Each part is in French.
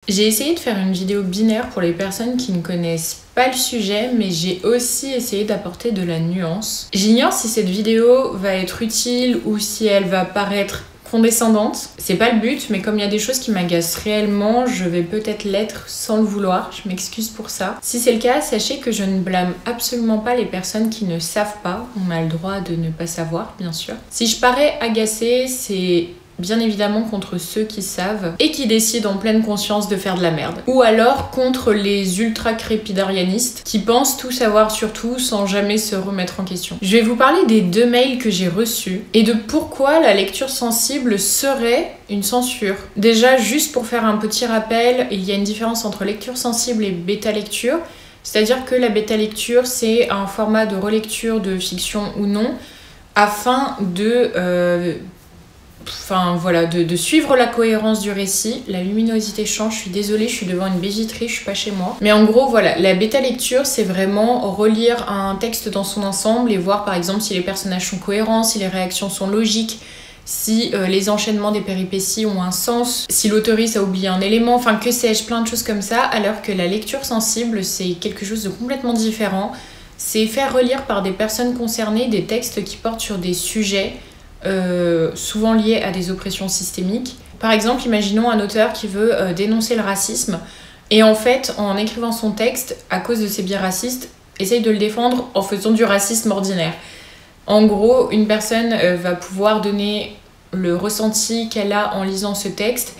J'ai essayé de faire une vidéo binaire pour les personnes qui ne connaissent pas le sujet, mais j'ai aussi essayé d'apporter de la nuance. J'ignore si cette vidéo va être utile ou si elle va paraître condescendante. C'est pas le but, mais comme il y a des choses qui m'agacent réellement, je vais peut-être l'être sans le vouloir. Je m'excuse pour ça. Si c'est le cas, sachez que je ne blâme absolument pas les personnes qui ne savent pas. On a le droit de ne pas savoir, bien sûr. Si je parais agacée, c'est bien évidemment contre ceux qui savent et qui décident en pleine conscience de faire de la merde. Ou alors contre les ultra-crépidarianistes qui pensent tout savoir sur tout sans jamais se remettre en question. Je vais vous parler des 2 mails que j'ai reçus et de pourquoi la lecture sensible serait une censure. Déjà, juste pour faire un petit rappel, il y a une différence entre lecture sensible et bêta-lecture. C'est-à-dire que la bêta-lecture, c'est un format de relecture de fiction ou non afin de suivre la cohérence du récit. La luminosité change, je suis désolée, je suis devant une baie vitrée, je suis pas chez moi. Mais en gros, voilà, la bêta-lecture, c'est vraiment relire un texte dans son ensemble et voir par exemple si les personnages sont cohérents, si les réactions sont logiques, si les enchaînements des péripéties ont un sens, si l'auteuriste a oublié un élément, enfin que sais-je, plein de choses comme ça, alors que la lecture sensible, c'est quelque chose de complètement différent. C'est faire relire par des personnes concernées des textes qui portent sur des sujets souvent liés à des oppressions systémiques. Par exemple, imaginons un auteur qui veut dénoncer le racisme et en fait, en écrivant son texte, à cause de ses biais racistes, essaye de le défendre en faisant du racisme ordinaire. En gros, une personne va pouvoir donner le ressenti qu'elle a en lisant ce texte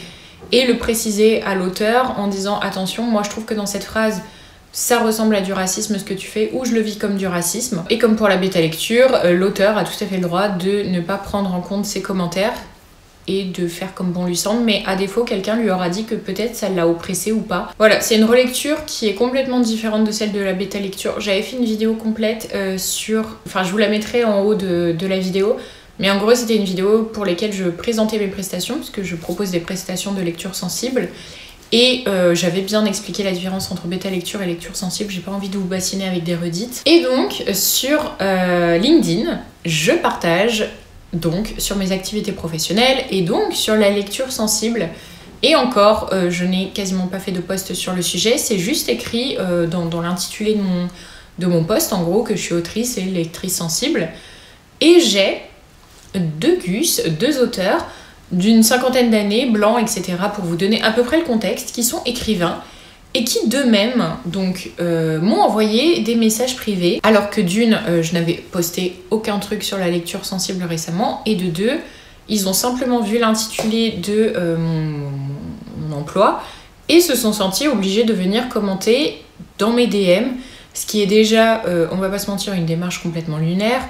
et le préciser à l'auteur en disant « Attention, moi je trouve que dans cette phrase, ça ressemble à du racisme ce que tu fais, ou je le vis comme du racisme. » Et comme pour la bêta-lecture, l'auteur a tout à fait le droit de ne pas prendre en compte ses commentaires et de faire comme bon lui semble, mais à défaut, quelqu'un lui aura dit que peut-être ça l'a oppressé ou pas. Voilà, c'est une relecture qui est complètement différente de celle de la bêta-lecture. J'avais fait une vidéo complète Enfin, je vous la mettrai en haut de la vidéo, mais en gros, c'était une vidéo pour laquelle je présentais mes prestations, parce que je propose des prestations de lecture sensible. Et j'avais bien expliqué la différence entre bêta-lecture et lecture sensible, j'ai pas envie de vous bassiner avec des redites. Et donc, sur LinkedIn, je partage donc sur mes activités professionnelles et donc sur la lecture sensible. Et encore, je n'ai quasiment pas fait de post sur le sujet, c'est juste écrit dans l'intitulé de mon post, en gros, que je suis autrice et lectrice sensible. Et j'ai 2 gus, 2 auteurs, d'une 50aine d'années, blancs, etc., pour vous donner à peu près le contexte, qui sont écrivains et qui d'eux-mêmes m'ont envoyé des messages privés, alors que d'une, je n'avais posté aucun truc sur la lecture sensible récemment, et de 2, ils ont simplement vu l'intitulé de mon emploi et se sont sentis obligés de venir commenter dans mes DM, ce qui est déjà, on va pas se mentir, une démarche complètement lunaire,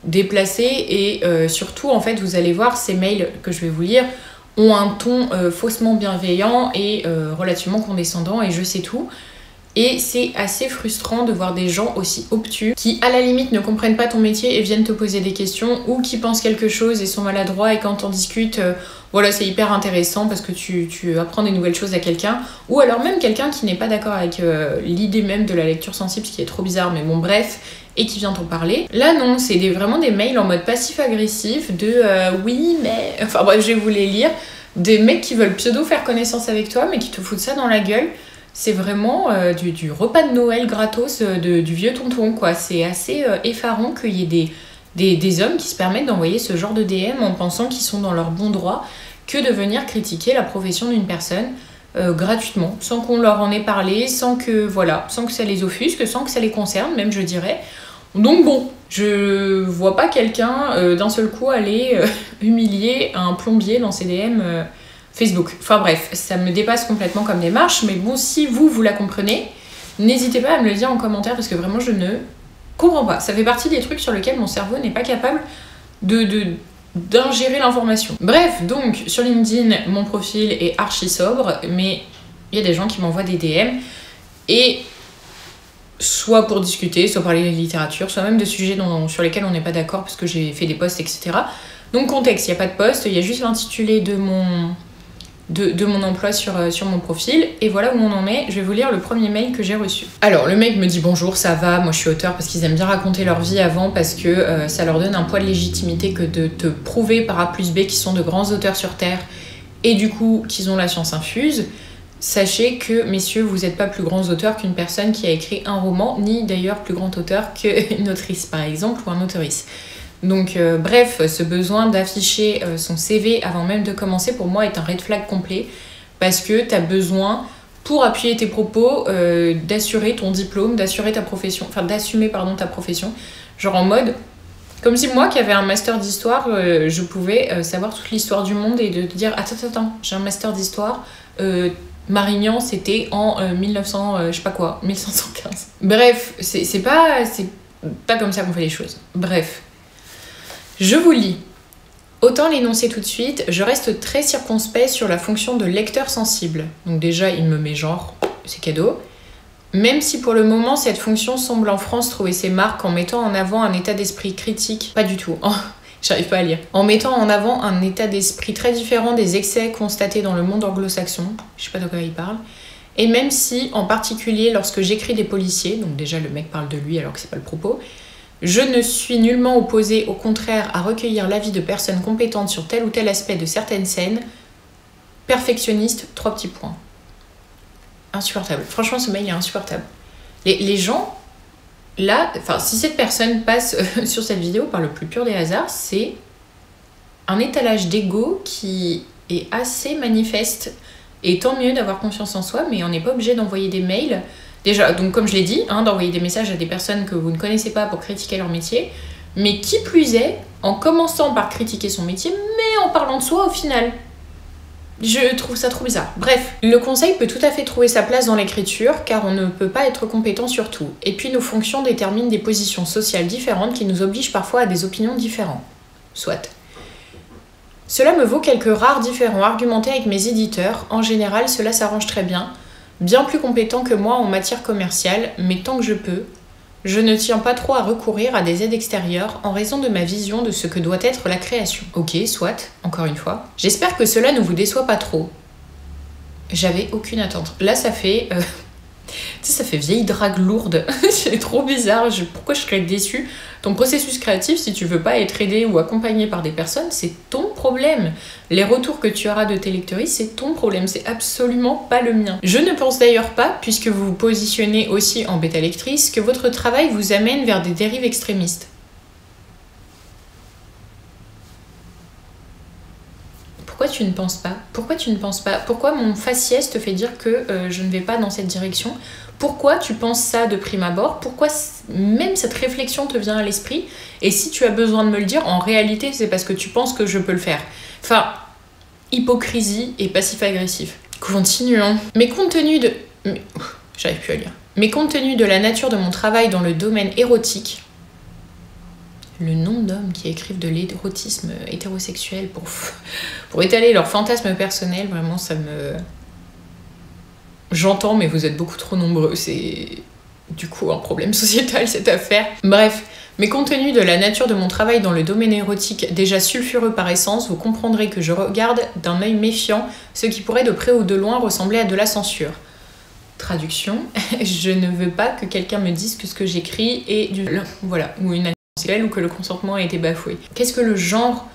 déplacé et surtout en fait vous allez voir ces mails que je vais vous lire ont un ton faussement bienveillant et relativement condescendant et je sais tout et c'est assez frustrant de voir des gens aussi obtus qui à la limite ne comprennent pas ton métier et viennent te poser des questions ou qui pensent quelque chose et sont maladroits et quand t'en discutes voilà c'est hyper intéressant parce que tu apprends des nouvelles choses à quelqu'un ou alors même quelqu'un qui n'est pas d'accord avec l'idée même de la lecture sensible ce qui est trop bizarre mais bon bref et qui vient t'en parler. Là non, c'est vraiment des mails en mode passif-agressif de oui mais... Enfin bref, je vais vous les lire. Des mecs qui veulent pseudo faire connaissance avec toi mais qui te foutent ça dans la gueule. C'est vraiment du repas de Noël gratos du vieux tonton quoi. C'est assez effarant qu'il y ait des hommes qui se permettent d'envoyer ce genre de DM en pensant qu'ils sont dans leur bon droit que de venir critiquer la profession d'une personne gratuitement, sans qu'on leur en ait parlé, sans que ça les offusque, sans que ça les concerne, même je dirais. Donc bon, je vois pas quelqu'un d'un seul coup aller humilier un plombier dans ses DM Facebook. Enfin bref, ça me dépasse complètement comme démarche, mais bon, si vous la comprenez, n'hésitez pas à me le dire en commentaire parce que vraiment je ne comprends pas. Ça fait partie des trucs sur lesquels mon cerveau n'est pas capable d'ingérer l'information. Bref, donc sur LinkedIn, mon profil est archi sobre, mais il y a des gens qui m'envoient des DM et soit pour discuter, soit parler de littérature, soit même de sujets sur lesquels on n'est pas d'accord parce que j'ai fait des posts, etc. Donc contexte, il n'y a pas de post, il y a juste l'intitulé de mon emploi sur mon profil et voilà où on en est. Je vais vous lire le premier mail que j'ai reçu. Alors le mec me dit bonjour, ça va, moi je suis auteur parce qu'ils aiment bien raconter leur vie avant parce que ça leur donne un poids de légitimité que de te prouver par A plus B qu'ils sont de grands auteurs sur Terre et du coup qu'ils ont la science infuse. Sachez que, messieurs, vous n'êtes pas plus grands auteurs qu'une personne qui a écrit un roman, ni d'ailleurs plus grand auteur qu'une autrice, par exemple, ou un autrice. Donc, bref, ce besoin d'afficher son CV avant même de commencer, pour moi, est un red flag complet, parce que tu as besoin, pour appuyer tes propos, d'assurer ton diplôme, d'assurer ta profession, enfin, d'assumer, pardon, ta profession, genre en mode... Comme si moi, qui avais un master d'histoire, je pouvais savoir toute l'histoire du monde et de dire « Attends, j'ai un master d'histoire, Marignan, c'était en 1900, je sais pas quoi, 1515. » Bref, c'est pas comme ça qu'on fait les choses. Bref, je vous lis. Autant l'énoncer tout de suite, je reste très circonspect sur la fonction de lecteur sensible. Donc déjà, il me met genre, c'est cadeau. Même si pour le moment, cette fonction semble en France trouver ses marques en mettant en avant un état d'esprit critique, pas du tout, j'arrive pas à lire, en mettant en avant un état d'esprit très différent des excès constatés dans le monde anglo-saxon, je sais pas de quoi il parle, et même si, en particulier lorsque j'écris des policiers, donc déjà le mec parle de lui alors que c'est pas le propos, je ne suis nullement opposée, au contraire, à recueillir l'avis de personnes compétentes sur tel ou tel aspect de certaines scènes, perfectionniste, 3 petits points. Insupportable. Franchement, ce mail est insupportable. Les gens, là, enfin, si cette personne passe sur cette vidéo par le plus pur des hasards, c'est un étalage d'ego qui est assez manifeste. Et tant mieux d'avoir confiance en soi, mais on n'est pas obligé d'envoyer des mails. Déjà, donc comme je l'ai dit, d'envoyer des messages à des personnes que vous ne connaissez pas pour critiquer leur métier. Mais qui plus est, en commençant par critiquer son métier, mais en parlant de soi au final. Je trouve ça trop bizarre. Bref, le conseil peut tout à fait trouver sa place dans l'écriture, car on ne peut pas être compétent sur tout. Et puis nos fonctions déterminent des positions sociales différentes qui nous obligent parfois à des opinions différentes. Soit. Cela me vaut quelques rares différends argumentés avec mes éditeurs. En général, cela s'arrange très bien. Bien plus compétents que moi en matière commerciale, mais tant que je peux, je ne tiens pas trop à recourir à des aides extérieures en raison de ma vision de ce que doit être la création. Ok, soit, encore une fois. J'espère que cela ne vous déçoit pas trop. J'avais aucune attente. Là, ça fait... Tu sais, ça fait vieille drague lourde. C'est trop bizarre. Pourquoi je serais déçue? Ton processus créatif, si tu veux pas être aidé ou accompagné par des personnes, c'est ton problème. Les retours que tu auras de tes lectrices, c'est ton problème. C'est absolument pas le mien. Je ne pense d'ailleurs pas, puisque vous vous positionnez aussi en bêta lectrice, que votre travail vous amène vers des dérives extrémistes. Pourquoi tu ne penses pas? Pourquoi tu ne penses pas? Pourquoi mon faciès te fait dire que je ne vais pas dans cette direction? Pourquoi tu penses ça de prime abord? Pourquoi même cette réflexion te vient à l'esprit? Et si tu as besoin de me le dire, en réalité, c'est parce que tu penses que je peux le faire. Enfin, hypocrisie et passif-agressif. Continuons. Mais compte tenu de... J'arrive plus à lire. Mais compte tenu de la nature de mon travail dans le domaine érotique, le nombre d'hommes qui écrivent de l'érotisme hétérosexuel pour étaler leurs fantasmes personnels, vraiment, ça me... J'entends, mais vous êtes beaucoup trop nombreux. C'est du coup un problème sociétal, cette affaire. Bref, mais compte tenu de la nature de mon travail dans le domaine érotique, déjà sulfureux par essence, vous comprendrez que je regarde d'un œil méfiant ce qui pourrait de près ou de loin ressembler à de la censure. Traduction, je ne veux pas que quelqu'un me dise que ce que j'écris est du... Voilà, ou une sexuelle ou que le consentement a été bafoué. Qu'est-ce que le genre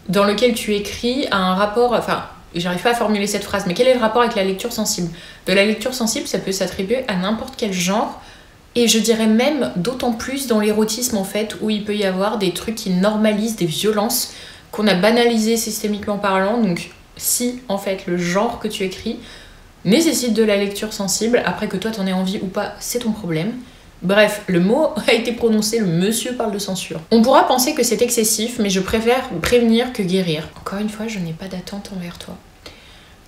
dans lequel tu écris a un rapport... Enfin, j'arrive pas à formuler cette phrase, mais quel est le rapport avec la lecture sensible? De la lecture sensible, ça peut s'attribuer à n'importe quel genre, et je dirais même d'autant plus dans l'érotisme en fait, où il peut y avoir des trucs qui normalisent des violences qu'on a banalisées systémiquement parlant. Donc si en fait le genre que tu écris nécessite de la lecture sensible, après que toi t'en aies envie ou pas, c'est ton problème. Bref, le mot a été prononcé, le monsieur parle de censure. On pourra penser que c'est excessif, mais je préfère prévenir que guérir. Encore une fois, je n'ai pas d'attente envers toi.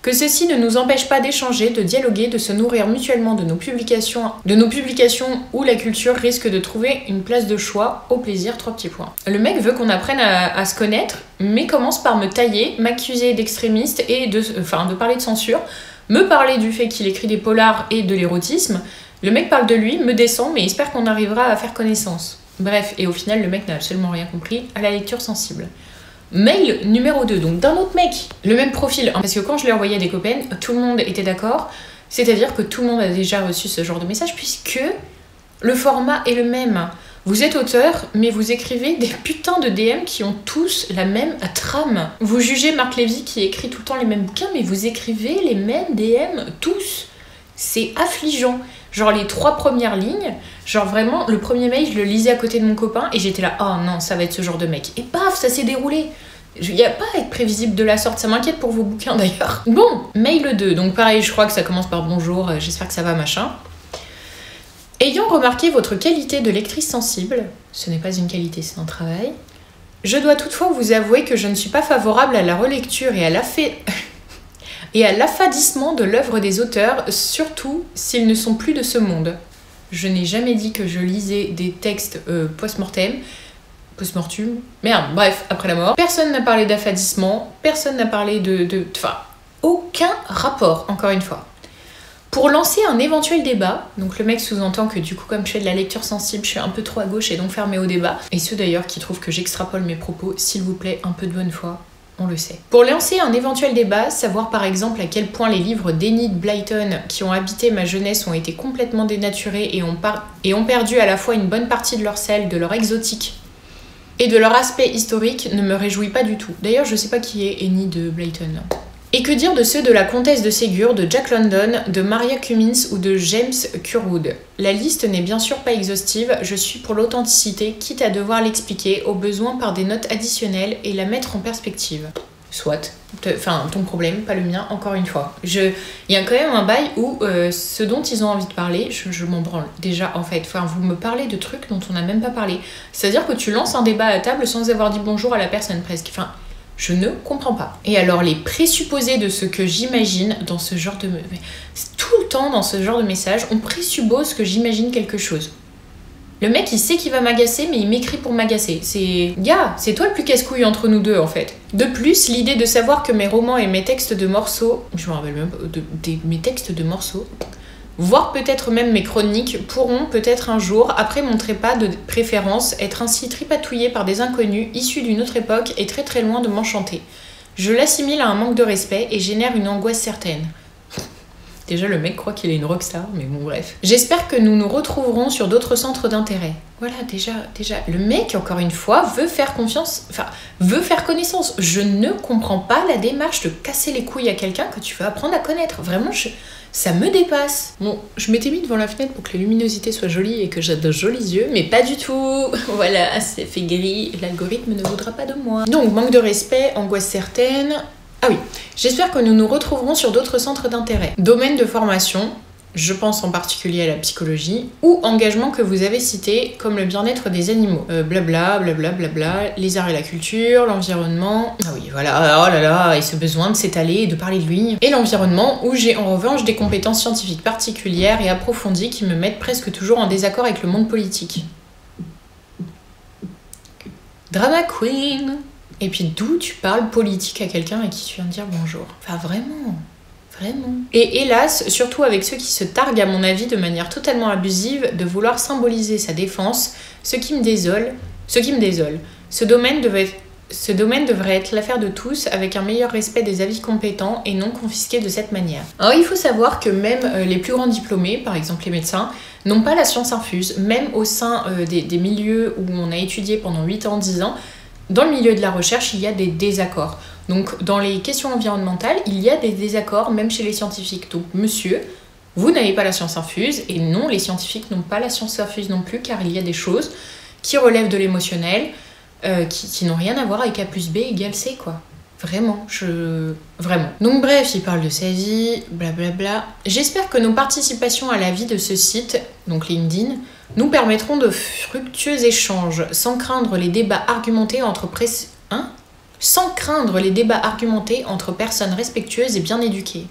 Que ceci ne nous empêche pas d'échanger, de dialoguer, de se nourrir mutuellement de nos publications où la culture risque de trouver une place de choix. Au plaisir, 3 petits points. Le mec veut qu'on apprenne à se connaître, mais commence par me tailler, m'accuser d'extrémiste et de parler de censure, me parler du fait qu'il écrit des polars et de l'érotisme. Le mec parle de lui, me descend, mais espère qu'on arrivera à faire connaissance. Bref, et au final, le mec n'a absolument rien compris à la lecture sensible. Mail numéro 2, donc d'un autre mec, le même profil. Parce que quand je l'ai envoyé à des copaines, tout le monde était d'accord. C'est-à-dire que tout le monde a déjà reçu ce genre de message, puisque le format est le même. Vous êtes auteur, mais vous écrivez des putains de DM qui ont tous la même trame. Vous jugez Marc Lévy qui écrit tout le temps les mêmes bouquins, mais vous écrivez les mêmes DM tous. C'est affligeant. Genre les 3 premières lignes, genre vraiment, le premier mail, je le lisais à côté de mon copain et j'étais là, oh non, ça va être ce genre de mec. Et paf, ça s'est déroulé. Il n'y a pas à être prévisible de la sorte, ça m'inquiète pour vos bouquins d'ailleurs. Bon, mail 2, donc pareil, je crois que ça commence par bonjour, j'espère que ça va, machin. Ayant remarqué votre qualité de lectrice sensible, ce n'est pas une qualité, c'est un travail, je dois toutefois vous avouer que je ne suis pas favorable à la relecture et à l'affadissement de l'œuvre des auteurs, surtout s'ils ne sont plus de ce monde. Je n'ai jamais dit que je lisais des textes post-mortem, merde, bref, après la mort. Personne n'a parlé d'affadissement, personne n'a parlé enfin, aucun rapport, encore une fois. Pour lancer un éventuel débat, donc le mec sous-entend que du coup, comme je fais de la lecture sensible, je suis un peu trop à gauche et donc fermé au débat. Et ceux d'ailleurs qui trouvent que j'extrapole mes propos, s'il vous plaît, un peu de bonne foi. On le sait. Pour lancer un éventuel débat, savoir par exemple à quel point les livres d'Enid Blyton qui ont habité ma jeunesse ont été complètement dénaturés et ont perdu à la fois une bonne partie de leur sel, de leur exotique et de leur aspect historique ne me réjouit pas du tout. D'ailleurs, je sais pas qui est Enid Blyton. Et que dire de ceux de la comtesse de Ségur, de Jack London, de Maria Cummins ou de James Curwood? La liste n'est bien sûr pas exhaustive, je suis pour l'authenticité, quitte à devoir l'expliquer, au besoin par des notes additionnelles et la mettre en perspective. Soit. Enfin, ton problème, pas le mien, encore une fois. Il y a quand même un bail où ce dont ils ont envie de parler, je m'en branle. Déjà, en fait, enfin, vous me parlez de trucs dont on n'a même pas parlé. C'est-à-dire que tu lances un débat à table sans avoir dit bonjour à la personne, presque. Enfin, je ne comprends pas. Et alors, les présupposés de ce que j'imagine dans ce genre de... Tout le temps, dans ce genre de message, on présuppose que j'imagine quelque chose. Le mec, il sait qu'il va m'agacer, mais il m'écrit pour m'agacer. Gars, c'est toi le plus casse-couille entre nous deux, en fait. De plus, l'idée de savoir que mes romans et mes textes de morceaux... Je me rappelle même pas... mes textes de morceaux... voire peut-être même mes chroniques, pourront peut-être un jour, après mon trépas de préférence, être ainsi tripatouillés par des inconnus issus d'une autre époque et très très loin de m'enchanter. Je l'assimile à un manque de respect et génère une angoisse certaine. Déjà, le mec croit qu'il est une rockstar, mais bon, bref. J'espère que nous nous retrouverons sur d'autres centres d'intérêt. Voilà, déjà, le mec, encore une fois, veut faire confiance, enfin, veut faire connaissance. Je ne comprends pas la démarche de casser les couilles à quelqu'un que tu veux apprendre à connaître. Vraiment, ça me dépasse. Bon, je m'étais mis devant la fenêtre pour que la luminosité soit jolie et que j'ai de jolis yeux, mais pas du tout. Voilà, c'est fait gris, l'algorithme ne voudra pas de moi. Donc, manque de respect, angoisse certaine... Ah oui, j'espère que nous nous retrouverons sur d'autres centres d'intérêt. Domaine de formation, je pense en particulier à la psychologie, ou engagement que vous avez cité, comme le bien-être des animaux. Blabla, les arts et la culture, l'environnement... Ah oui, voilà, oh là là, et ce besoin de s'étaler et de parler de lui. Et l'environnement, où j'ai en revanche des compétences scientifiques particulières et approfondies qui me mettent presque toujours en désaccord avec le monde politique. Drama queen. Et puis d'où tu parles politique à quelqu'un à qui tu viens de dire bonjour? Enfin vraiment. Et hélas, surtout avec ceux qui se targuent à mon avis de manière totalement abusive de vouloir symboliser sa défense, ce qui me désole. Ce domaine devrait être l'affaire de tous avec un meilleur respect des avis compétents et non confisqué de cette manière. Alors il faut savoir que même les plus grands diplômés, par exemple les médecins, n'ont pas la science infuse, même au sein des milieux où on a étudié pendant 8 ans, 10 ans. Dans le milieu de la recherche, il y a des désaccords. Donc, dans les questions environnementales, il y a des désaccords, même chez les scientifiques. Donc, monsieur, vous n'avez pas la science infuse, et non, les scientifiques n'ont pas la science infuse non plus, car il y a des choses qui relèvent de l'émotionnel, qui n'ont rien à voir avec A plus B égale C, quoi. Vraiment. Donc bref, il parle de sa vie, blablabla. J'espère que nos participations à la vie de ce site, donc LinkedIn, nous permettront de fructueux échanges, sans craindre les débats argumentés entre personnes respectueuses et bien éduquées.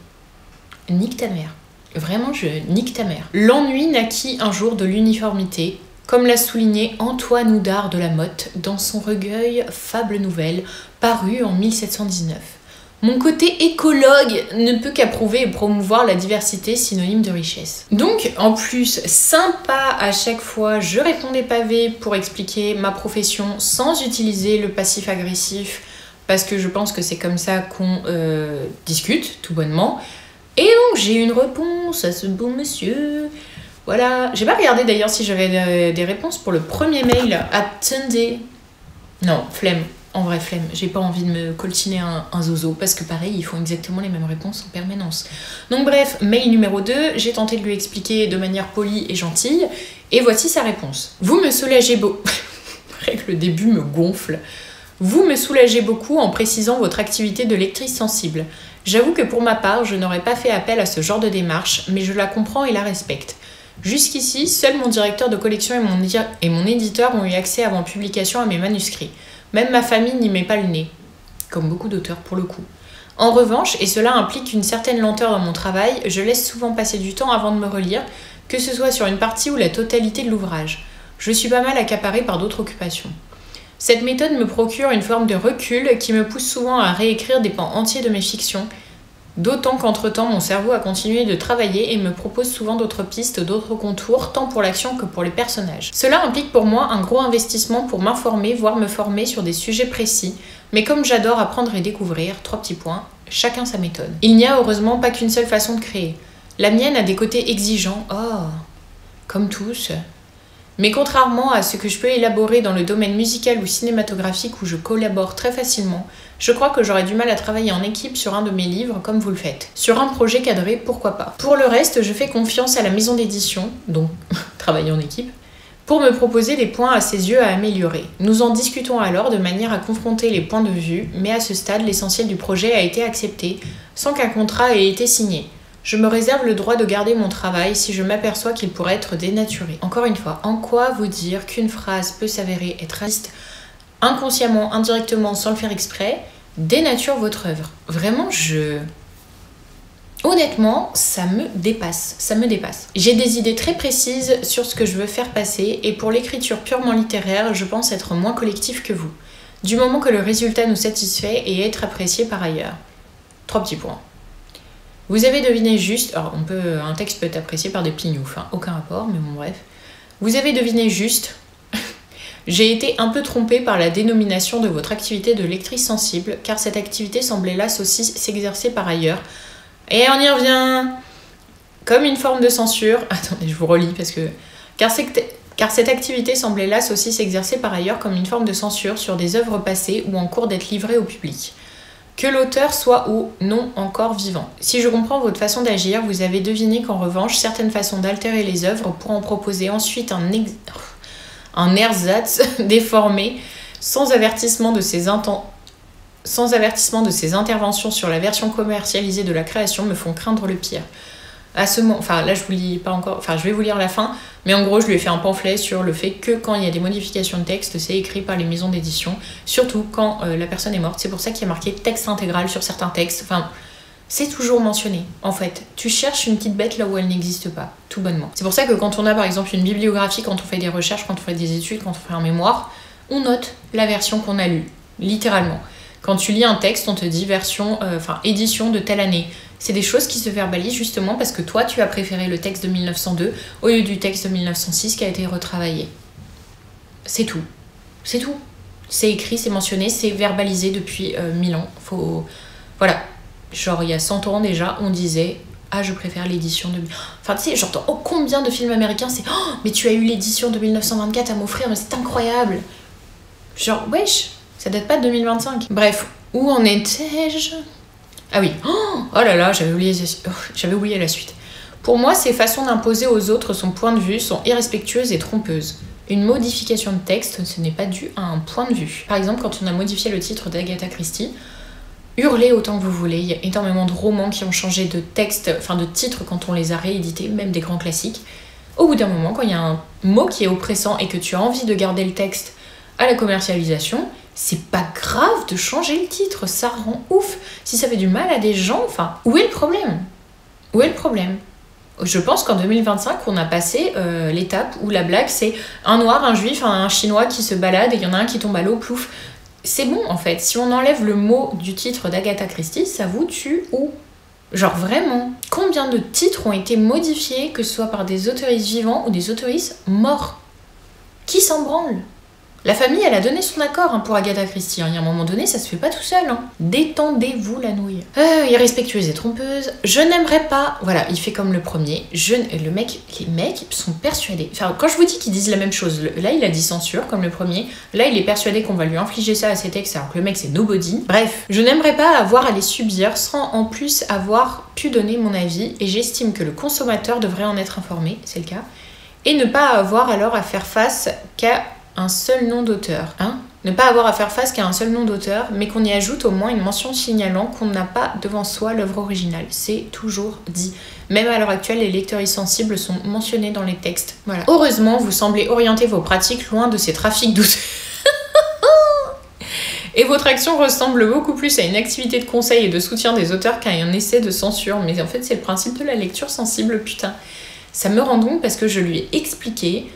Nique ta mère. Vraiment, nique ta mère. L'ennui naquit un jour de l'uniformité, comme l'a souligné Antoine Oudard de la Motte dans son recueil Fables nouvelles, paru en 1719. Mon côté écologue ne peut qu'approuver et promouvoir la diversité synonyme de richesse. Donc, en plus, sympa à chaque fois, je réponds des pavés pour expliquer ma profession sans utiliser le passif agressif, parce que je pense que c'est comme ça qu'on discute, tout bonnement. Et donc, j'ai une réponse à ce beau monsieur. Voilà, j'ai pas regardé d'ailleurs si j'avais des réponses pour le premier mail. Attendez. Non, flemme. En vrai, flemme. J'ai pas envie de me coltiner un zozo parce que pareil, ils font exactement les mêmes réponses en permanence. Donc bref, mail numéro 2, j'ai tenté de lui expliquer de manière polie et gentille et voici sa réponse. Vous me soulagez beaucoup. Le début me gonfle. Vous me soulagez beaucoup en précisant votre activité de lectrice sensible. J'avoue que pour ma part, je n'aurais pas fait appel à ce genre de démarche, mais je la comprends et la respecte. Jusqu'ici, seul mon directeur de collection et mon éditeur ont eu accès avant publication à mes manuscrits. Même ma famille n'y met pas le nez. Comme beaucoup d'auteurs pour le coup. En revanche, et cela implique une certaine lenteur dans mon travail, je laisse souvent passer du temps avant de me relire, que ce soit sur une partie ou la totalité de l'ouvrage. Je suis pas mal accaparée par d'autres occupations. Cette méthode me procure une forme de recul qui me pousse souvent à réécrire des pans entiers de mes fictions, d'autant qu'entre-temps, mon cerveau a continué de travailler et me propose souvent d'autres pistes, d'autres contours, tant pour l'action que pour les personnages. Cela implique pour moi un gros investissement pour m'informer, voire me former sur des sujets précis, mais comme j'adore apprendre et découvrir, 3 petits points, chacun sa méthode. Il n'y a heureusement pas qu'une seule façon de créer. La mienne a des côtés exigeants, comme tous. Mais contrairement à ce que je peux élaborer dans le domaine musical ou cinématographique où je collabore très facilement, je crois que j'aurais du mal à travailler en équipe sur un de mes livres comme vous le faites. Sur un projet cadré, pourquoi pas. Pour le reste, je fais confiance à la maison d'édition, donc travailler en équipe, pour me proposer des points à ses yeux à améliorer. Nous en discutons alors de manière à confronter les points de vue, mais à ce stade, l'essentiel du projet a été accepté, sans qu'un contrat ait été signé. Je me réserve le droit de garder mon travail si je m'aperçois qu'il pourrait être dénaturé. Encore une fois, en quoi vous dire qu'une phrase peut s'avérer être raciste inconsciemment, indirectement, sans le faire exprès, dénature votre œuvre? Vraiment, honnêtement, ça me dépasse. J'ai des idées très précises sur ce que je veux faire passer et pour l'écriture purement littéraire, je pense être moins collectif que vous. Du moment que le résultat nous satisfait et être apprécié par ailleurs. 3 petits points. Vous avez deviné juste, alors un texte peut être apprécié par des pignoufs, aucun rapport, mais bon bref. Vous avez deviné juste, j'ai été un peu trompée par la dénomination de votre activité de lectrice sensible, car cette activité semblait là aussi s'exercer par ailleurs. Et on y revient, comme une forme de censure. Attendez, je vous relis parce que... Car cette activité semblait là aussi s'exercer par ailleurs comme une forme de censure sur des œuvres passées ou en cours d'être livrées au public. Que l'auteur soit ou non encore vivant. Si je comprends votre façon d'agir, vous avez deviné qu'en revanche, certaines façons d'altérer les œuvres pour en proposer ensuite un ersatz déformé, sans avertissement de ses interventions sur la version commercialisée de la création, me font craindre le pire. À ce moment, là je vous lis pas encore, je vais vous lire la fin, mais en gros je lui ai fait un pamphlet sur le fait que quand il y a des modifications de texte, c'est écrit par les maisons d'édition, surtout quand la personne est morte. C'est pour ça qu'il y a marqué texte intégral sur certains textes. C'est toujours mentionné. En fait, tu cherches une petite bête là où elle n'existe pas, tout bonnement. C'est pour ça que quand on a par exemple une bibliographie, quand on fait des recherches, quand on fait des études, quand on fait un mémoire, on note la version qu'on a lue, littéralement. Quand tu lis un texte, on te dit édition de telle année. C'est des choses qui se verbalisent justement parce que toi, tu as préféré le texte de 1902 au lieu du texte de 1906 qui a été retravaillé. C'est tout. C'est tout. C'est écrit, c'est mentionné, c'est verbalisé depuis 1000 ans. Voilà. Genre, il y a 100 ans déjà, on disait « Ah, je préfère l'édition de... » tu sais, j'entends combien de films américains, c'est « Oh, mais tu as eu l'édition de 1924 à m'offrir, mais c'est incroyable !» Genre, wesh, ça date pas de 2025. Bref, où en étais-je ? Ah oui, oh là là, j'avais oublié la suite. Pour moi, ces façons d'imposer aux autres son point de vue sont irrespectueuses et trompeuses. Une modification de texte, ce n'est pas dû à un point de vue. Par exemple, quand on a modifié le titre d'Agatha Christie, hurlez autant que vous voulez, il y a énormément de romans qui ont changé de texte, de titre quand on les a réédités, même des grands classiques. Au bout d'un moment, quand il y a un mot qui est oppressant et que tu as envie de garder le texte à la commercialisation, c'est pas grave de changer le titre, ça rend ouf. Si ça fait du mal à des gens, où est le problème ? Où est le problème ? Je pense qu'en 2025, on a passé l'étape où la blague, c'est un noir, un juif, un chinois qui se balade et il y en a un qui tombe à l'eau, plouf. C'est bon, en fait. Si on enlève le mot du titre d'Agatha Christie, ça vous tue où ? Genre vraiment, combien de titres ont été modifiés, que ce soit par des autoristes vivants ou des autoristes morts ? Qui s'en branle ? La famille, elle a donné son accord pour Agatha Christie. Il y a un moment donné, ça se fait pas tout seul. Détendez-vous la nouille. Irrespectueuse et trompeuse. Je n'aimerais pas... Voilà, il fait comme le premier. Les mecs sont persuadés. Enfin, quand je vous dis qu'ils disent la même chose, là, il a dit censure, comme le premier. Là, il est persuadé qu'on va lui infliger ça à ses textes, alors que le mec, c'est nobody. Bref, je n'aimerais pas avoir à les subir sans en plus avoir pu donner mon avis, et j'estime que le consommateur devrait en être informé, c'est le cas, et ne pas avoir alors à faire face qu'à un seul nom d'auteur. Ne pas avoir à faire face qu'à un seul nom d'auteur, mais qu'on y ajoute au moins une mention signalant qu'on n'a pas devant soi l'œuvre originale. C'est toujours dit. Même à l'heure actuelle, les lecteurs sensibles sont mentionnés dans les textes. Voilà. Heureusement, vous semblez orienter vos pratiques loin de ces trafics douteux. Et votre action ressemble beaucoup plus à une activité de conseil et de soutien des auteurs qu'à un essai de censure. Mais en fait, c'est le principe de la lecture sensible, putain. Ça me rend donc parce que je lui ai expliqué,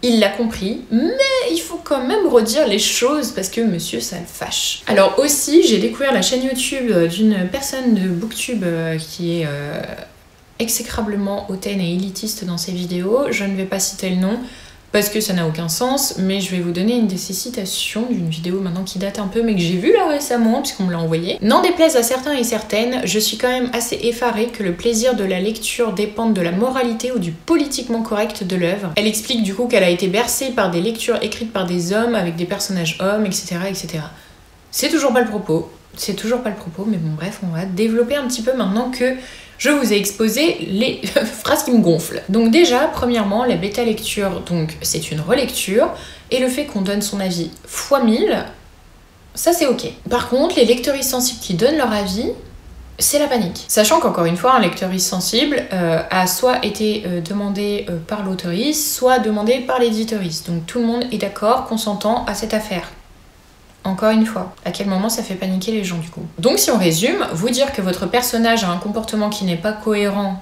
il l'a compris, mais il faut quand même redire les choses parce que monsieur, ça le fâche. Alors aussi, j'ai découvert la chaîne YouTube d'une personne de Booktube qui est exécrablement hautaine et élitiste dans ses vidéos. Je ne vais pas citer le nom, parce que ça n'a aucun sens, mais je vais vous donner une de ces citations d'une vidéo maintenant qui date un peu, mais que j'ai vue là récemment, puisqu'on me l'a envoyée. N'en déplaise à certains et certaines, je suis quand même assez effarée que le plaisir de la lecture dépende de la moralité ou du politiquement correct de l'œuvre. Elle explique du coup qu'elle a été bercée par des lectures écrites par des hommes, avec des personnages hommes, etc. etc. C'est toujours pas le propos, mais bon bref, on va développer un petit peu maintenant que je vous ai exposé les phrases qui me gonflent. Donc déjà, premièrement, la bêta lecture, donc c'est une relecture, et le fait qu'on donne son avis x1000, ça c'est ok. Par contre, les lecteurs sensibles qui donnent leur avis, c'est la panique. Sachant qu'encore une fois, un lecteur sensible a soit été demandé par l'auteuriste, soit demandé par l'éditoriste. Donc tout le monde est d'accord, consentant à cette affaire. Encore une fois, à quel moment ça fait paniquer les gens du coup? Donc si on résume, vous dire que votre personnage a un comportement qui n'est pas cohérent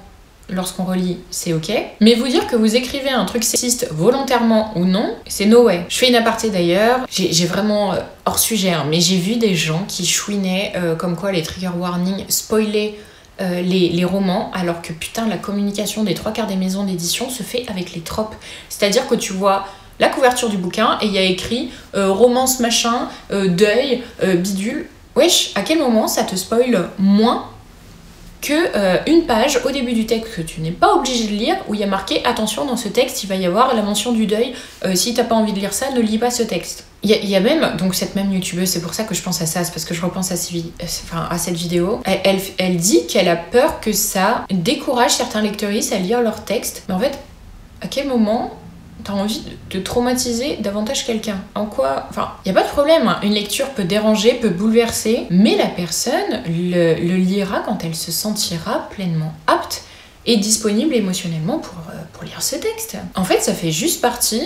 lorsqu'on relit, c'est ok. Mais vous dire que vous écrivez un truc sexiste volontairement ou non, c'est no way. Je fais une aparté d'ailleurs, j'ai vraiment hors sujet, mais j'ai vu des gens qui chouinaient comme quoi les trigger warnings spoilaient les romans, alors que putain la communication des 3/4 des maisons d'édition se fait avec les tropes. C'est-à-dire que tu vois la couverture du bouquin et il y a écrit romance machin, deuil, bidule. Wesh, à quel moment ça te spoil moins que une page au début du texte que tu n'es pas obligé de lire où il y a marqué attention dans ce texte il va y avoir la mention du deuil, si t'as pas envie de lire ça ne lis pas ce texte. Il y a même, donc cette même youtubeuse, c'est pour ça que je pense à ça, c'est parce que je repense à cette vidéo, elle dit qu'elle a peur que ça décourage certains lecteuristes à lire leur texte. Mais en fait, à quel moment t'as envie de traumatiser davantage quelqu'un? En quoi? Enfin, y a pas de problème, une lecture peut déranger, peut bouleverser, mais la personne le lira quand elle se sentira pleinement apte et disponible émotionnellement pour lire ce texte. En fait, ça fait juste partie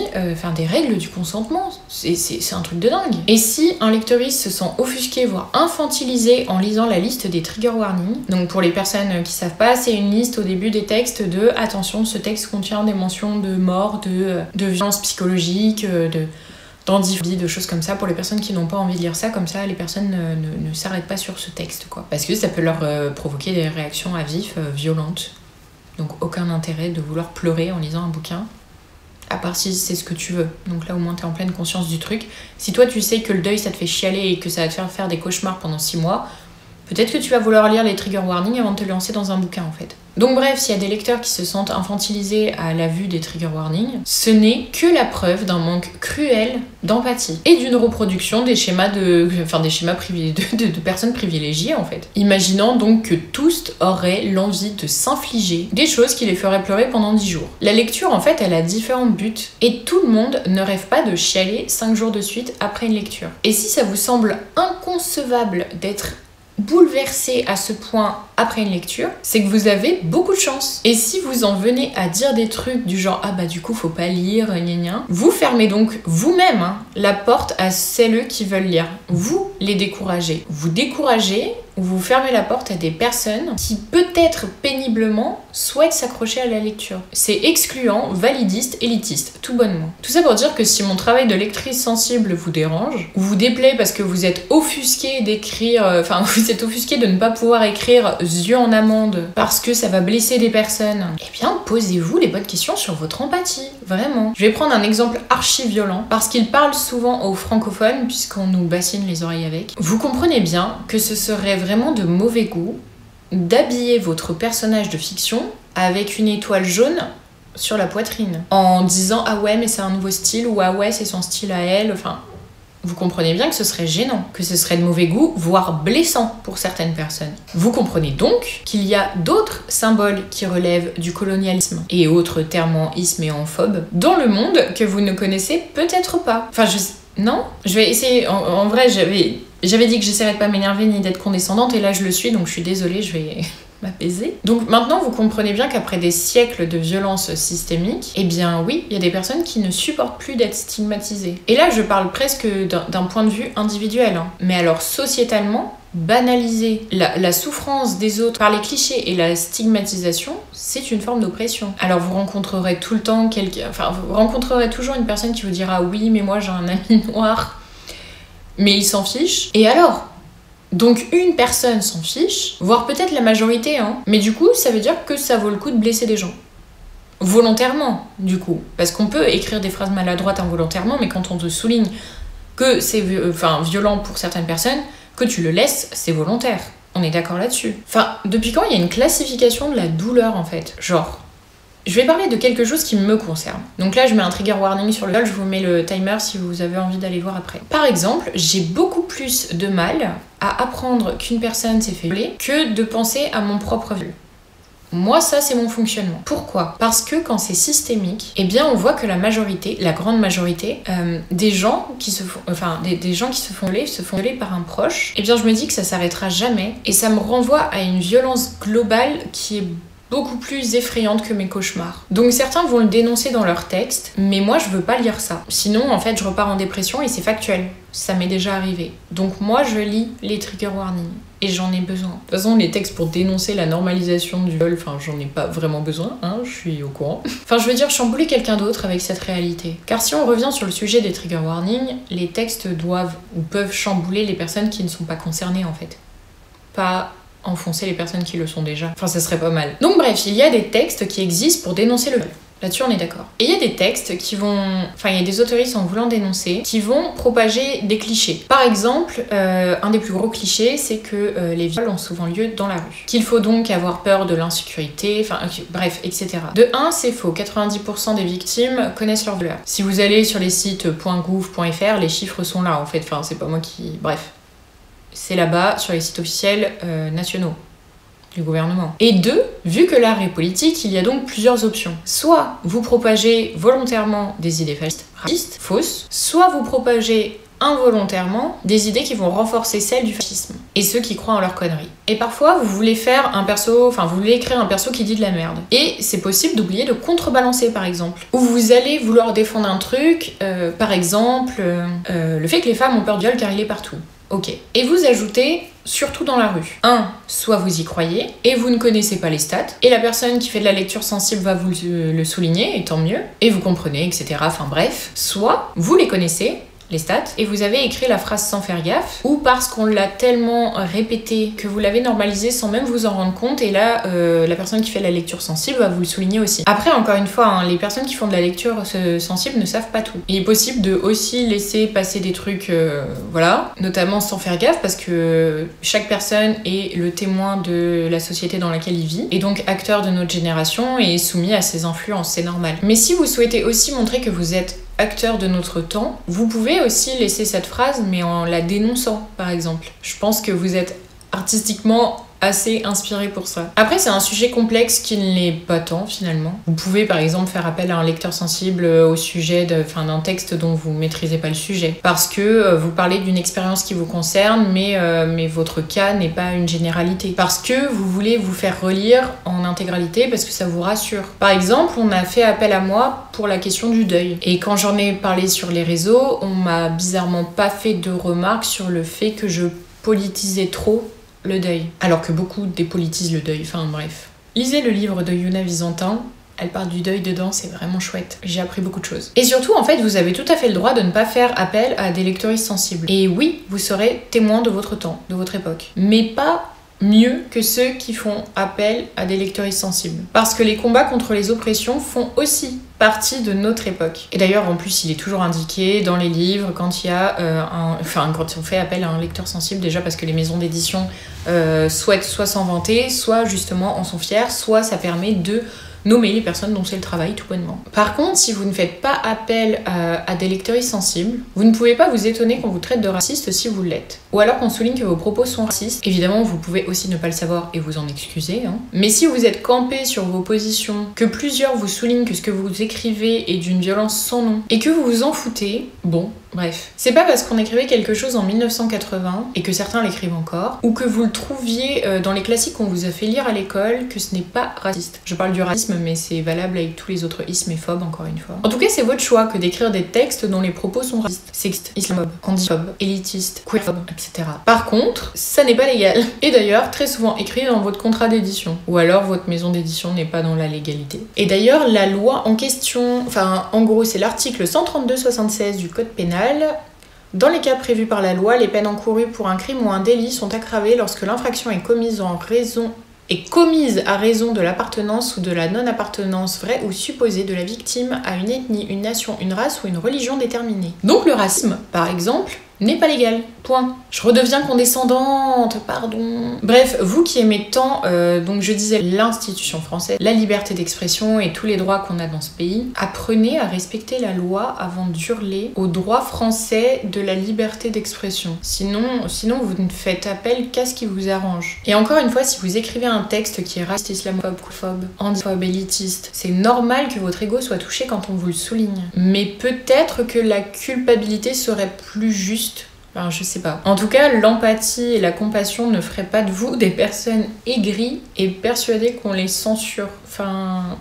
des règles du consentement. C'est un truc de dingue. Et si un lecteuriste se sent offusqué, voire infantilisé en lisant la liste des trigger warnings, donc pour les personnes qui savent pas, c'est une liste au début des textes de « Attention, ce texte contient des mentions de mort, de violence psychologique, d'andiphobie, de choses comme ça, pour les personnes qui n'ont pas envie de lire ça, comme ça les personnes ne s'arrêtent pas sur ce texte, quoi. Parce que ça peut leur provoquer des réactions à vif, violentes. Donc aucun intérêt de vouloir pleurer en lisant un bouquin, à part si c'est ce que tu veux. Donc là au moins t'es en pleine conscience du truc. Si toi tu sais que le deuil ça te fait chialer et que ça va te faire des cauchemars pendant 6 mois, peut-être que tu vas vouloir lire les trigger warnings avant de te lancer dans un bouquin en fait. Donc bref, s'il y a des lecteurs qui se sentent infantilisés à la vue des trigger warnings, ce n'est que la preuve d'un manque cruel d'empathie et d'une reproduction des schémas de personnes privilégiées en fait. Imaginant donc que tous auraient l'envie de s'infliger des choses qui les feraient pleurer pendant 10 jours. La lecture en fait, elle a différents buts et tout le monde ne rêve pas de chialer 5 jours de suite après une lecture. Et si ça vous semble inconcevable d'être bouleversé à ce point après une lecture, c'est que vous avez beaucoup de chance. Et si vous en venez à dire des trucs du genre « Ah bah du coup faut pas lire, gna gna », vous fermez donc vous-même la porte à celles qui veulent lire. Vous les découragez. Vous découragez où vous fermez la porte à des personnes qui, peut-être péniblement, souhaitent s'accrocher à la lecture. C'est excluant, validiste, élitiste, tout bonnement. Tout ça pour dire que si mon travail de lectrice sensible vous dérange, ou vous déplaît parce que vous êtes offusqué d'écrire, vous êtes offusqué de ne pas pouvoir écrire yeux en amande parce que ça va blesser des personnes, eh bien, posez-vous les bonnes questions sur votre empathie, vraiment. Je vais prendre un exemple archi violent, parce qu'il parle souvent aux francophones, puisqu'on nous bassine les oreilles avec. Vous comprenez bien que ce serait vraiment de mauvais goût d'habiller votre personnage de fiction avec une étoile jaune sur la poitrine, en disant « Ah ouais, mais c'est un nouveau style » ou « Ah ouais, c'est son style à elle », enfin... Vous comprenez bien que ce serait gênant, que ce serait de mauvais goût, voire blessant pour certaines personnes. Vous comprenez donc qu'il y a d'autres symboles qui relèvent du colonialisme et autres termes ismes et phobes dans le monde que vous ne connaissez peut-être pas. Enfin, non, je vais essayer. En vrai, j'avais dit que j'essaierais de pas m'énerver ni d'être condescendante, et là je le suis, donc je suis désolée, je vais m'apaiser. Donc maintenant, vous comprenez bien qu'après des siècles de violence systémique, eh bien oui, il y a des personnes qui ne supportent plus d'être stigmatisées. Et là, je parle presque d'un point de vue individuel, hein. Mais alors sociétalement, banaliser la souffrance des autres par les clichés et la stigmatisation, c'est une forme d'oppression. Alors vous rencontrerez tout le temps vous rencontrerez toujours une personne qui vous dira « Oui, mais moi j'ai un ami noir », mais il s'en fiche. Et alors ? Donc une personne s'en fiche, voire peut-être la majorité, hein. Mais du coup, ça veut dire que ça vaut le coup de blesser des gens. Volontairement, du coup. Parce qu'on peut écrire des phrases maladroites involontairement, mais quand on te souligne que c'est violent pour certaines personnes, que tu le laisses, c'est volontaire. On est d'accord là-dessus. Enfin, depuis quand il y a une classification de la douleur, en fait ? Genre, je vais parler de quelque chose qui me concerne. Donc là, je mets un trigger warning sur le viol, je vous mets le timer si vous avez envie d'aller voir après. Par exemple, j'ai beaucoup plus de mal à apprendre qu'une personne s'est fait violer que de penser à mon propre viol. Moi, ça, c'est mon fonctionnement. Pourquoi ? Parce que quand c'est systémique, eh bien, on voit que la grande majorité, des gens qui se font violer par un proche, eh bien, je me dis que ça s'arrêtera jamais, et ça me renvoie à une violence globale qui est beaucoup plus effrayante que mes cauchemars. Donc certains vont le dénoncer dans leur texte, mais moi je veux pas lire ça. Sinon en fait je repars en dépression et c'est factuel. Ça m'est déjà arrivé. Donc moi je lis les trigger warnings et j'en ai besoin. De toute façon les textes pour dénoncer la normalisation du viol, j'en ai pas vraiment besoin, hein, je suis au courant. Je veux dire chambouler quelqu'un d'autre avec cette réalité. Car si on revient sur le sujet des trigger warnings, les textes doivent ou peuvent chambouler les personnes qui ne sont pas concernées en fait. Pas enfoncer les personnes qui le sont déjà. Ça serait pas mal. Donc bref, il y a des textes qui existent pour dénoncer le viol. Là-dessus, on est d'accord. Et il y a des textes qui vont... il y a des autoristes en voulant dénoncer qui vont propager des clichés. Par exemple, un des plus gros clichés, c'est que les viols ont souvent lieu dans la rue. Qu'il faut donc avoir peur de l'insécurité, bref, etc. De 1, c'est faux. 90% des victimes connaissent leur violeur. Si vous allez sur les sites .gouv.fr, les chiffres sont là, en fait. C'est pas moi qui... Bref. C'est là-bas, sur les sites officiels nationaux du gouvernement. Et 2, vu que l'art est politique, il y a donc plusieurs options. Soit vous propagez volontairement des idées fascistes, racistes, fausses, soit vous propagez involontairement des idées qui vont renforcer celles du fascisme, et ceux qui croient en leurs conneries. Et parfois, vous voulez écrire un perso qui dit de la merde. Et c'est possible d'oublier de contrebalancer, par exemple. Ou vous allez vouloir défendre un truc, par exemple, le fait que les femmes ont peur du viol car il est partout. Ok. Et vous ajoutez, surtout dans la rue. 1, soit vous y croyez, et vous ne connaissez pas les stats, et la personne qui fait de la lecture sensible va vous le souligner, et tant mieux, et vous comprenez, etc. Bref. Soit vous les connaissez, les stats, et vous avez écrit la phrase sans faire gaffe, ou parce qu'on l'a tellement répété que vous l'avez normalisé sans même vous en rendre compte, et là, la personne qui fait la lecture sensible va vous le souligner aussi. Après, encore une fois, les personnes qui font de la lecture sensible ne savent pas tout. Il est possible de aussi laisser passer des trucs, notamment sans faire gaffe, parce que chaque personne est le témoin de la société dans laquelle il vit, et donc acteur de notre génération, et soumis à ses influences, c'est normal. Mais si vous souhaitez aussi montrer que vous êtes acteur de notre temps, vous pouvez aussi laisser cette phrase, mais en la dénonçant, par exemple. Je pense que vous êtes artistiquement assez inspiré pour ça. Après, c'est un sujet complexe qui ne l'est pas tant, finalement. Vous pouvez, par exemple, faire appel à un lecteur sensible au sujet d'un texte dont vous maîtrisez pas le sujet. Parce que vous parlez d'une expérience qui vous concerne, mais votre cas n'est pas une généralité. Parce que vous voulez vous faire relire en intégralité parce que ça vous rassure. Par exemple, on a fait appel à moi pour la question du deuil. Et quand j'en ai parlé sur les réseaux, on m'a bizarrement pas fait de remarques sur le fait que je politisais trop le deuil. Alors que beaucoup dépolitisent le deuil, enfin bref. Lisez le livre de Yuna Visantin. Elle parle du deuil dedans, c'est vraiment chouette. J'ai appris beaucoup de choses. Et surtout, en fait, vous avez tout à fait le droit de ne pas faire appel à des lecteuristes sensibles. Et oui, vous serez témoin de votre temps, de votre époque. Mais pas mieux que ceux qui font appel à des lecteuristes sensibles. Parce que les combats contre les oppressions font aussi partie de notre époque. Et d'ailleurs, en plus, il est toujours indiqué dans les livres quand il y a quand on fait appel à un lecteur sensible, déjà parce que les maisons d'édition souhaitent soit s'en vanter, soit justement en sont fiers, soit ça permet de nommer les personnes dont c'est le travail tout bonnement. Par contre, si vous ne faites pas appel à des lecteuristes sensibles, vous ne pouvez pas vous étonner qu'on vous traite de raciste si vous l'êtes. Ou alors qu'on souligne que vos propos sont racistes. Évidemment, vous pouvez aussi ne pas le savoir et vous en excuser. Mais si vous êtes campé sur vos positions, que plusieurs vous soulignent que ce que vous écrivez est d'une violence sans nom, et que vous vous en foutez, bon, bref. C'est pas parce qu'on écrivait quelque chose en 1980, et que certains l'écrivent encore, ou que vous le trouviez dans les classiques qu'on vous a fait lire à l'école, que ce n'est pas raciste. Je parle du racisme, mais c'est valable avec tous les autres ismes et phobes, encore une fois. En tout cas, c'est votre choix que d'écrire des textes dont les propos sont racistes, sexistes, islamophobes, handiphobes, élitistes, queerphobes, etc. Par contre, ça n'est pas légal. Et d'ailleurs, très souvent écrit dans votre contrat d'édition. Ou alors, votre maison d'édition n'est pas dans la légalité. Et d'ailleurs, la loi en question, enfin, en gros, c'est l'article 132-76 du Code pénal. Dans les cas prévus par la loi, les peines encourues pour un crime ou un délit sont aggravées lorsque l'infraction est commise à raison de l'appartenance ou de la non-appartenance vraie ou supposée de la victime à une ethnie, une nation, une race ou une religion déterminée. Donc le racisme, par exemple, n'est pas légal. Point. Je redeviens condescendante, pardon. Bref, vous qui aimez tant, donc je disais l'institution française, la liberté d'expression et tous les droits qu'on a dans ce pays, apprenez à respecter la loi avant d'hurler au droit français de la liberté d'expression. Sinon vous ne faites appel qu'à ce qui vous arrange. Et encore une fois, si vous écrivez un texte qui est raciste, islamophobe, queerphobe, handiphobe, élitiste, c'est normal que votre ego soit touché quand on vous le souligne. Mais peut-être que la culpabilité serait plus juste. Enfin, je sais pas. En tout cas, l'empathie et la compassion ne feraient pas de vous des personnes aigries et persuadées qu'on les censure. Enfin...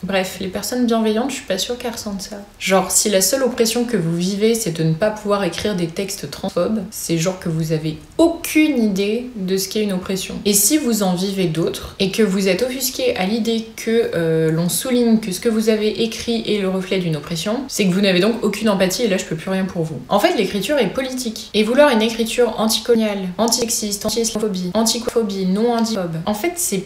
Bref, les personnes bienveillantes, je suis pas sûre qu'elles ressentent ça. Genre, si la seule oppression que vous vivez, c'est de ne pas pouvoir écrire des textes transphobes, c'est genre que vous avez aucune idée de ce qu'est une oppression. Et si vous en vivez d'autres, et que vous êtes offusqué à l'idée que l'on souligne que ce que vous avez écrit est le reflet d'une oppression, c'est que vous n'avez donc aucune empathie et là je peux plus rien pour vous. En fait, l'écriture est politique. Et vouloir une écriture anticoloniale, anti-sexiste, anti-islamophobie, anti-queerphobie, non handiphobe, en fait c'est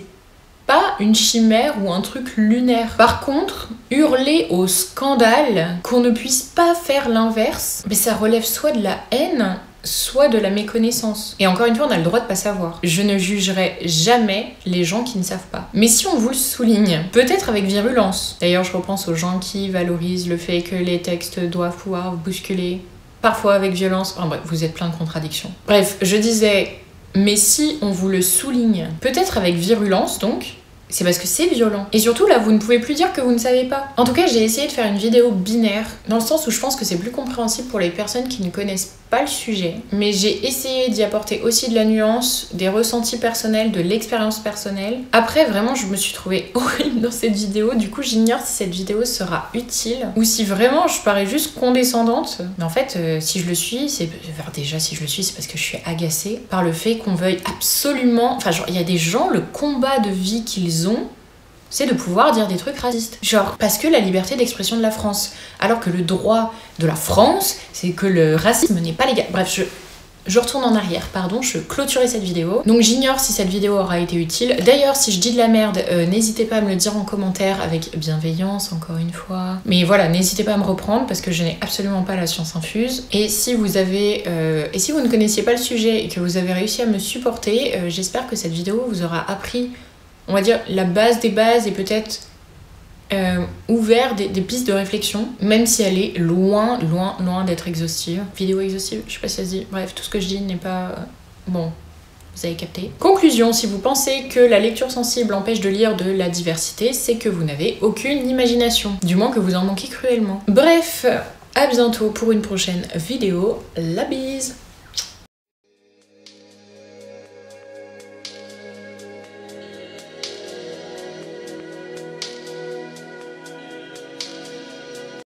pas une chimère ou un truc lunaire. Par contre, hurler au scandale qu'on ne puisse pas faire l'inverse, mais ça relève soit de la haine, soit de la méconnaissance. Et encore une fois, on a le droit de pas savoir. Je ne jugerai jamais les gens qui ne savent pas. Mais si on vous le souligne, peut-être avec virulence. D'ailleurs, je repense aux gens qui valorisent le fait que les textes doivent pouvoir vous bousculer, parfois avec violence. Enfin bref, vous êtes plein de contradictions. Bref, je disais... Mais si on vous le souligne, peut-être avec virulence donc, c'est parce que c'est violent. Et surtout là, vous ne pouvez plus dire que vous ne savez pas. En tout cas, j'ai essayé de faire une vidéo binaire, dans le sens où je pense que c'est plus compréhensible pour les personnes qui ne connaissent pas le sujet. Mais j'ai essayé d'y apporter aussi de la nuance, des ressentis personnels, de l'expérience personnelle. Après, vraiment, je me suis trouvée horrible dans cette vidéo. Du coup, j'ignore si cette vidéo sera utile ou si vraiment je parais juste condescendante. Mais en fait, si je le suis, c'est... Enfin, déjà, si je le suis, c'est parce que je suis agacée par le fait qu'on veuille absolument... Enfin, genre, il y a des gens, le combat de vie qu'ils ont, c'est de pouvoir dire des trucs racistes. Genre, parce que la liberté d'expression de la France. Alors que le droit de la France, c'est que le racisme n'est pas légal. Bref, je retourne en arrière, pardon, je clôturais cette vidéo. Donc j'ignore si cette vidéo aura été utile. D'ailleurs, si je dis de la merde, n'hésitez pas à me le dire en commentaire avec bienveillance, encore une fois. Mais voilà, n'hésitez pas à me reprendre parce que je n'ai absolument pas la science infuse. Et si vous ne connaissiez pas le sujet et que vous avez réussi à me supporter, j'espère que cette vidéo vous aura appris, on va dire, la base des bases et peut-être ouvert des pistes de réflexion, même si elle est loin d'être exhaustive. Vidéo exhaustive, je sais pas si ça se dit. Bref, tout ce que je dis n'est pas... Bon, vous avez capté. Conclusion, si vous pensez que la lecture sensible empêche de lire de la diversité, c'est que vous n'avez aucune imagination. Du moins que vous en manquez cruellement. Bref, à bientôt pour une prochaine vidéo. La bise!